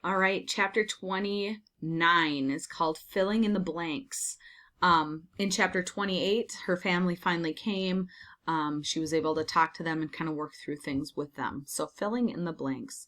All right, chapter 29 is called Filling in the Blanks. In chapter 28, her family finally came. She was able to talk to them and kind of work through things with them. So filling in the blanks.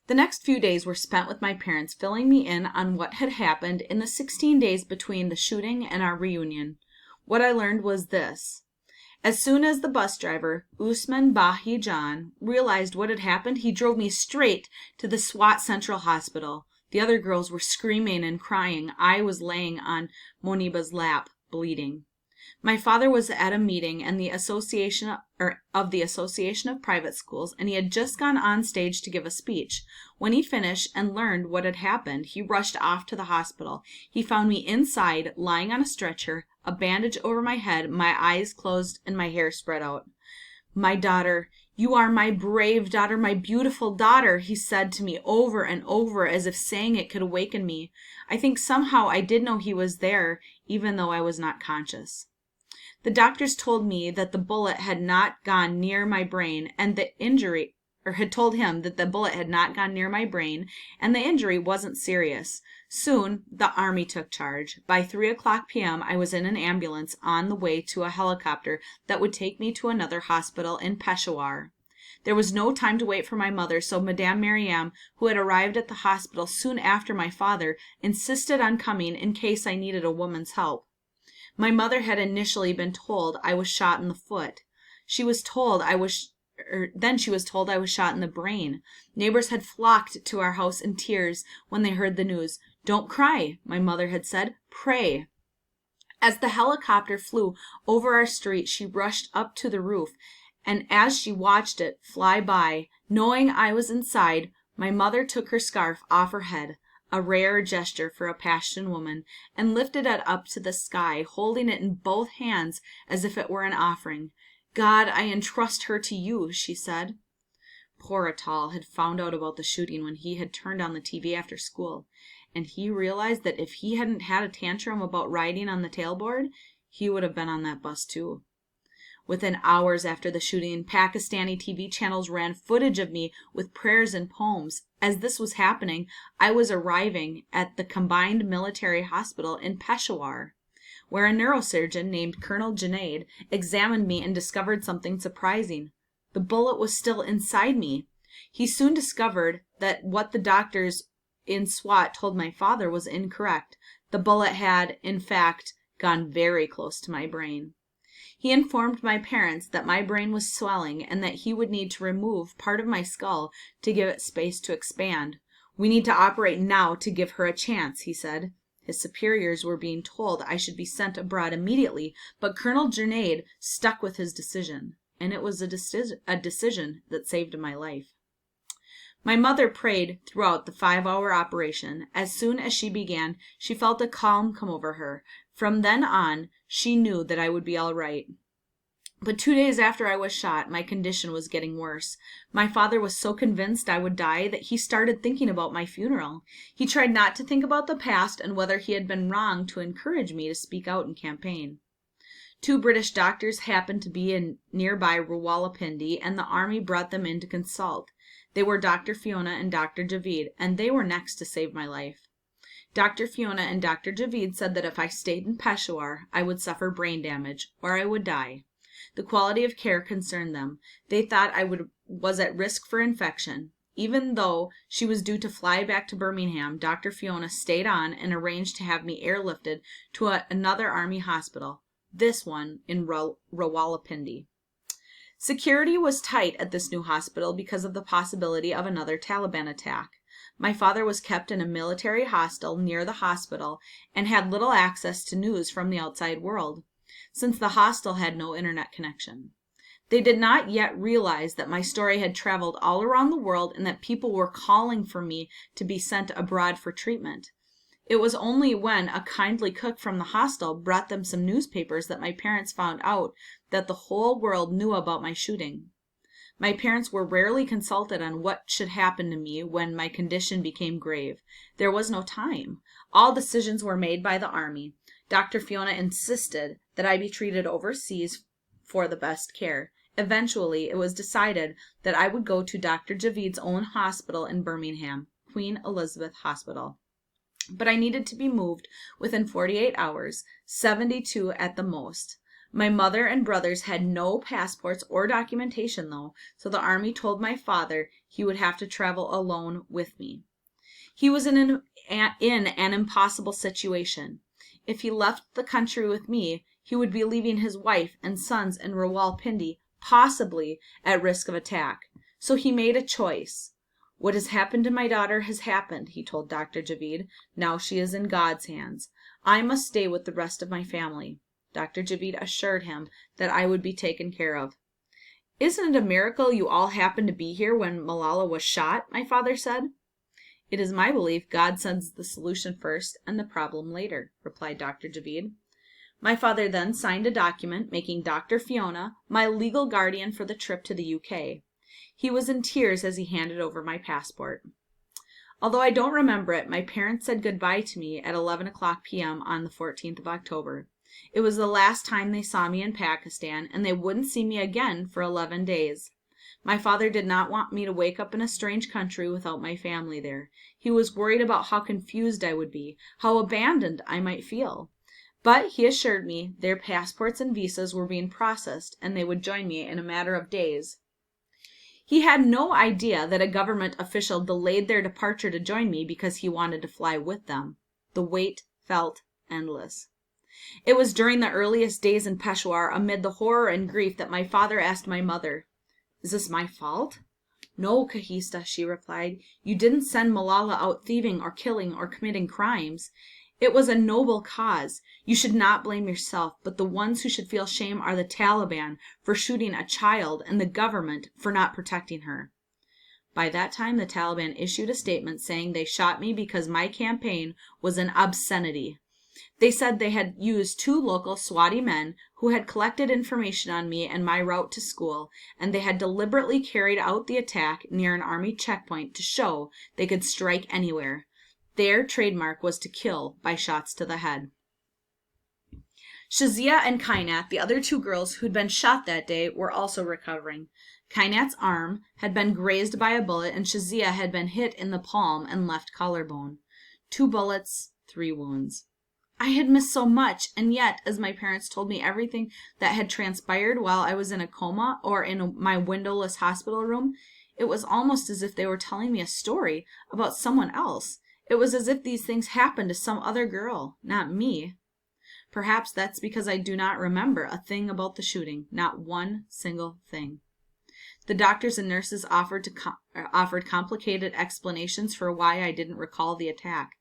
The next few days were spent with my parents filling me in on what had happened in the 16 days between the shooting and our reunion. What I learned was this. As soon as the bus driver, Usman Bahi John, realized what had happened, he drove me straight to the SWAT Central Hospital. The other girls were screaming and crying. I was laying on Moniba's lap, bleeding. My father was at a meeting of the Association of Private Schools, and he had just gone on stage to give a speech. When he finished and learned what had happened, he rushed off to the hospital. He found me inside, lying on a stretcher, a bandage over my head, my eyes closed, and my hair spread out. "My daughter, you are my brave daughter, my beautiful daughter," he said to me over and over, as if saying it could awaken me. I think somehow I did know he was there, even though I was not conscious. The doctors told me that the bullet had not gone near my brain, and the injury, had told him that the bullet had not gone near my brain, and the injury wasn't serious. Soon the army took charge. By 3:00 p.m. I was in an ambulance on the way to a helicopter that would take me to another hospital in Peshawar. There was no time to wait for my mother, so Madame Mariam, who had arrived at the hospital soon after my father, insisted on coming in case I needed a woman's help. My mother had initially been told I was shot in the foot. Then she was told I was shot in the brain. Neighbors had flocked to our house in tears when they heard the news. "Don't cry," my mother had said. "Pray." As the helicopter flew over our street, she rushed up to the roof, and as she watched it fly by, knowing I was inside, my mother took her scarf off her head, a rare gesture for a Pashtun woman, and lifted it up to the sky, holding it in both hands as if it were an offering. "God, I entrust her to you," she said. Poor Atal had found out about the shooting when he had turned on the TV after school, and he realized that if he hadn't had a tantrum about riding on the tailboard, he would have been on that bus too. Within hours after the shooting, Pakistani TV channels ran footage of me with prayers and poems. As this was happening, I was arriving at the Combined Military Hospital in Peshawar, where a neurosurgeon named Colonel Junaid examined me and discovered something surprising. The bullet was still inside me. He soon discovered that what the doctors in SWAT told my father was incorrect. The bullet had, in fact, gone very close to my brain. He informed my parents that my brain was swelling and that he would need to remove part of my skull to give it space to expand. "We need to operate now to give her a chance," he said. His superiors were being told I should be sent abroad immediately, but Colonel Junaid stuck with his decision, and it was a decision that saved my life. My mother prayed throughout the 5-hour operation. As soon as she began, she felt a calm come over her. From then on, she knew that I would be all right. But 2 days after I was shot, my condition was getting worse. My father was so convinced I would die that he started thinking about my funeral. He tried not to think about the past and whether he had been wrong to encourage me to speak out and campaign. 2 British doctors happened to be in nearby Rawalpindi, and the army brought them in to consult. They were Dr. Fiona and Dr. Javid, and they were next to save my life. Dr. Fiona and Dr. Javid said that if I stayed in Peshawar, I would suffer brain damage, or I would die. The quality of care concerned them. They thought I was at risk for infection. Even though she was due to fly back to Birmingham, Dr. Fiona stayed on and arranged to have me airlifted to another army hospital, this one in Rawalpindi. Security was tight at this new hospital because of the possibility of another Taliban attack. My father was kept in a military hostel near the hospital and had little access to news from the outside world, since the hostel had no internet connection. They did not yet realize that my story had traveled all around the world and that people were calling for me to be sent abroad for treatment. It was only when a kindly cook from the hostel brought them some newspapers that my parents found out that the whole world knew about my shooting. My parents were rarely consulted on what should happen to me when my condition became grave. There was no time. All decisions were made by the army. Dr. Fiona insisted that I be treated overseas for the best care. Eventually, it was decided that I would go to Dr. Javid's own hospital in Birmingham. Queen Elizabeth Hospital. But I needed to be moved within 48 hours, 72 at the most. My mother and brothers had no passports or documentation, though, so the Army told my father he would have to travel alone with me. He was in an impossible situation. If he left the country with me, he would be leaving his wife and sons in Rawalpindi, possibly at risk of attack. So he made a choice. What has happened to my daughter has happened, he told Dr. Javid. Now she is in God's hands. I must stay with the rest of my family. Dr. Javid assured him that I would be taken care of. Isn't it a miracle you all happened to be here when Malala was shot? My father said. It is my belief God sends the solution first and the problem later, replied Dr. Javid. My father then signed a document making Dr. Fiona my legal guardian for the trip to the UK. He was in tears as he handed over my passport. Although I don't remember it, my parents said goodbye to me at 11 o'clock p.m. on the 14th of October. It was the last time they saw me in Pakistan, and they wouldn't see me again for 11 days. My father did not want me to wake up in a strange country without my family there. He was worried about how confused I would be, how abandoned I might feel. But he assured me their passports and visas were being processed, and they would join me in a matter of days. He had no idea that a government official delayed their departure to join me because he wanted to fly with them. The wait felt endless. It was during the earliest days in Peshawar, amid the horror and grief, that my father asked my mother, "Is this my fault?" "No, Kahista," she replied. "You didn't send Malala out thieving or killing or committing crimes. It was a noble cause. You should not blame yourself, but the ones who should feel shame are the Taliban for shooting a child and the government for not protecting her." By that time, the Taliban issued a statement saying they shot me because my campaign was an obscenity. They said they had used 2 local Swati men who had collected information on me and my route to school, and they had deliberately carried out the attack near an army checkpoint to show they could strike anywhere. Their trademark was to kill by shots to the head. Shazia and Kainat, the other 2 girls who'd been shot that day, were also recovering. Kainat's arm had been grazed by a bullet, and Shazia had been hit in the palm and left collarbone. 2 bullets, 3 wounds. I had missed so much, and yet, as my parents told me everything that had transpired while I was in a coma or in my windowless hospital room, it was almost as if they were telling me a story about someone else. It was as if these things happened to some other girl, not me. Perhaps that's because I do not remember a thing about the shooting, not one single thing. The doctors and nurses offered complicated explanations for why I didn't recall the attack.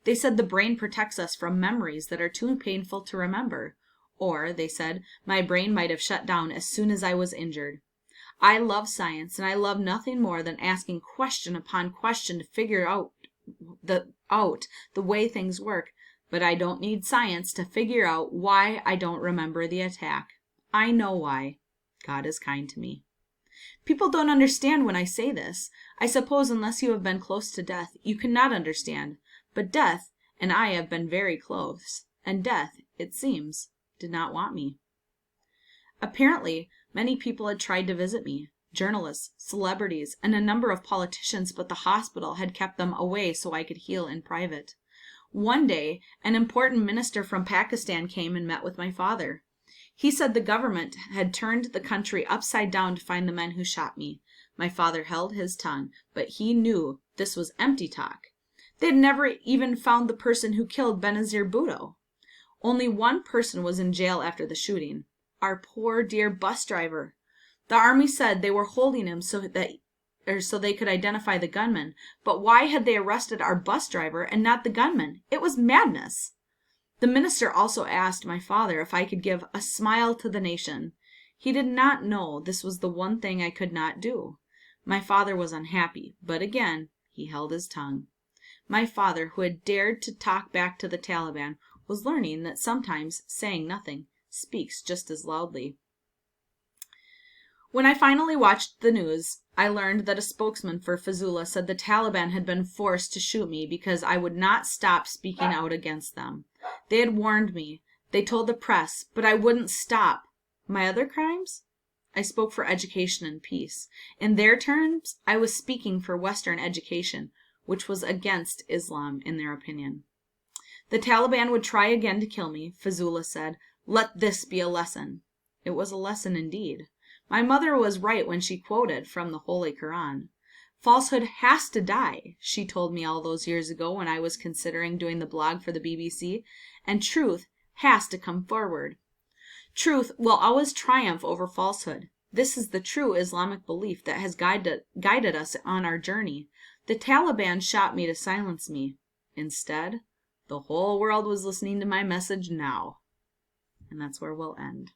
They said the brain protects us from memories that are too painful to remember. Or, they said, my brain might have shut down as soon as I was injured. I love science, and I love nothing more than asking question upon question to figure out the way things work, but I don't need science to figure out why I don't remember the attack. I know why. God is kind to me. People don't understand when I say this. I suppose unless you have been close to death, you cannot understand. But death and I have been very close, and death, it seems, did not want me. Apparently, many people had tried to visit me. Journalists, celebrities, and a number of politicians, but the hospital had kept them away so I could heal in private. One day, an important minister from Pakistan came and met with my father. He said the government had turned the country upside down to find the men who shot me. My father held his tongue, but he knew this was empty talk. They had never even found the person who killed Benazir Bhutto. Only one person was in jail after the shooting, our poor dear bus driver. The army said they were holding him so they could identify the gunman. But why had they arrested our bus driver and not the gunman? It was madness. The minister also asked my father if I could give a smile to the nation. He did not know this was the one thing I could not do. My father was unhappy, but again, he held his tongue. My father, who had dared to talk back to the Taliban, was learning that sometimes saying nothing speaks just as loudly. When I finally watched the news, I learned that a spokesman for Fazula said the Taliban had been forced to shoot me because I would not stop speaking out against them. They had warned me. They told the press, but I wouldn't stop. My other crimes? I spoke for education and peace. In their terms, I was speaking for Western education. which was against Islam in their opinion. The Taliban would try again to kill me, Fazula said. Let this be a lesson. It was a lesson indeed. My mother was right when she quoted from the Holy Quran. Falsehood has to die, she told me all those years ago when I was considering doing the blog for the BBC, and truth has to come forward. Truth will always triumph over falsehood. This is the true Islamic belief that has guided us on our journey. The Taliban shot me to silence me. Instead, the whole world was listening to my message now. And that's where we'll end.